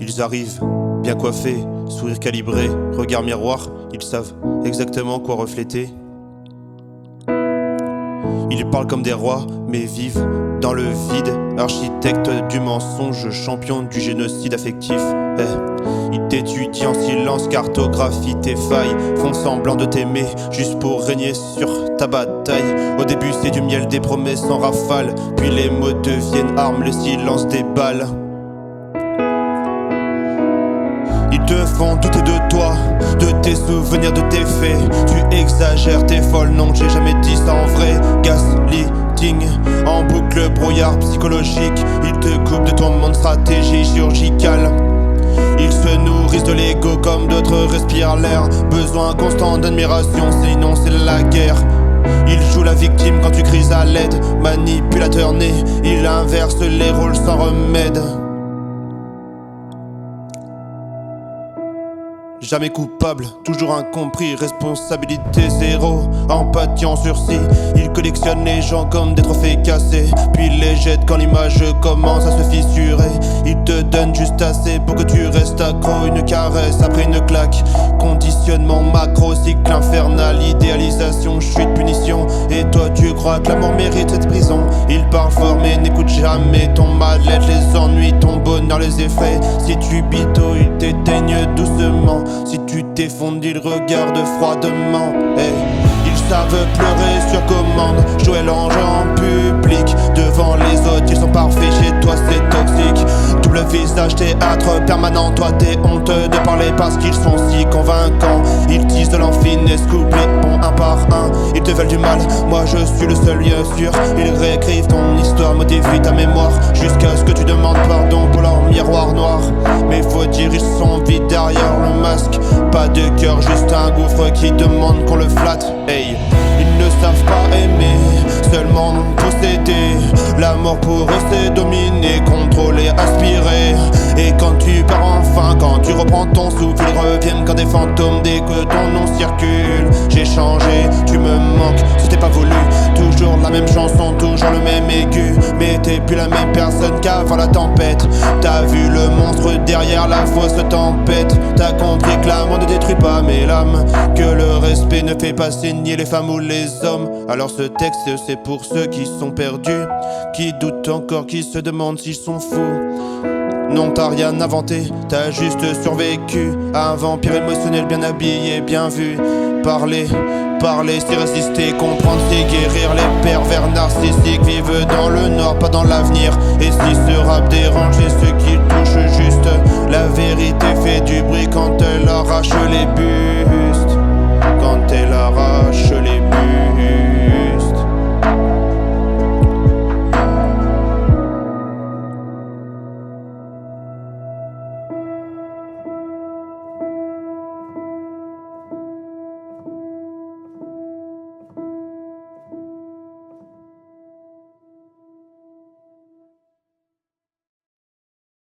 Ils arrivent, bien coiffés, sourire calibré, regard miroir, ils savent exactement quoi refléter. Ils parlent comme des rois, mais vivent dans le vide. Architecte du mensonge, champion du génocide affectif. Ils t'étudient en silence, cartographient tes failles, font semblant de t'aimer juste pour régner sur ta bataille. Au début c'est du miel, des promesses en rafale, puis les mots deviennent armes, le silence des balles. Ils te font douter de toi, de tes souvenirs, de tes faits. Tu exagères, t'es folle, non j'ai jamais dit ça en vrai. Gaslighting, en boucle, brouillard psychologique. Ils te coupent de ton monde, stratégie chirurgicale. Ils se nourrissent de l'ego comme d'autres respirent l'air. Besoin constant d'admiration, sinon c'est la guerre. Il joue la victime quand tu cries à l'aide. Manipulateur né, il inverse les rôles sans remède. Jamais coupable, toujours incompris, responsabilité zéro, empathie en sursis. Il collectionne les gens comme des trophées cassés, puis les jette quand l'image commence à se fissurer. Il te donne juste assez pour que tu restes accro, une caresse après une claque. Conditionnement macro, cycle infernal, idéalisation, chute, punition. Et toi tu crois que l'amour mérite cette prison. Il parle fort mais n'écoute jamais ton mal-être, les ennuis, ton bonheur, les effets. Si tu bito, il t'éteigne doucement. Si tu t'effondres, ils regardent froidement. Ils savent pleurer sur commande, jouer l'ange en public. Devant les autres, ils sont parfaits, chez toi c'est toxique. Double visage, théâtre permanent, toi t'es honteux de parler parce qu'ils sont si convaincants. Ils disent de l'enfinesse, couplés bon un par un. Ils te veulent du mal, moi je suis le seul lieu sûr. Ils réécrivent ton histoire, modifient ta mémoire, jusqu'à ce que tu demandes pardon pour leur miroir noir. Mais faut dire ils sont vides derrière le masque. Pas de cœur, juste un gouffre qui demande qu'on le flatte. Ils ne savent pas aimer, seulement posséder. L'amour pour eux c'est dominer, contrôler, aspirer. Et quand tu pars enfin, quand tu reprends ton souffle, ils reviennent quand des fantômes dès que ton nom circule. J'ai changé, tu me manques, c'était pas voulu. Toujours la même chanson, toujours le même aigu. Mais t'es plus la même personne qu'avant la tempête. T'as vu le monstre derrière la fausse tempête. T'as compris que l'amour ne détruit pas mais l'âme, que le respect ne fait pas saigner les femmes ou les hommes. Alors ce texte c'est pour ceux qui sont perdus, qui doutent encore, qui se demandent s'ils sont fous. Non t'as rien inventé, t'as juste survécu à un vampire émotionnel bien habillé, bien vu. Parler, c'est résister, comprendre c'est guérir. Les pervers narcissiques vivent dans le nord, pas dans l'avenir. Et si ce rap dérange, c'est ceux qui touchent juste. La vérité fait du bruit quand elle arrache les bustes. Quand elle arrache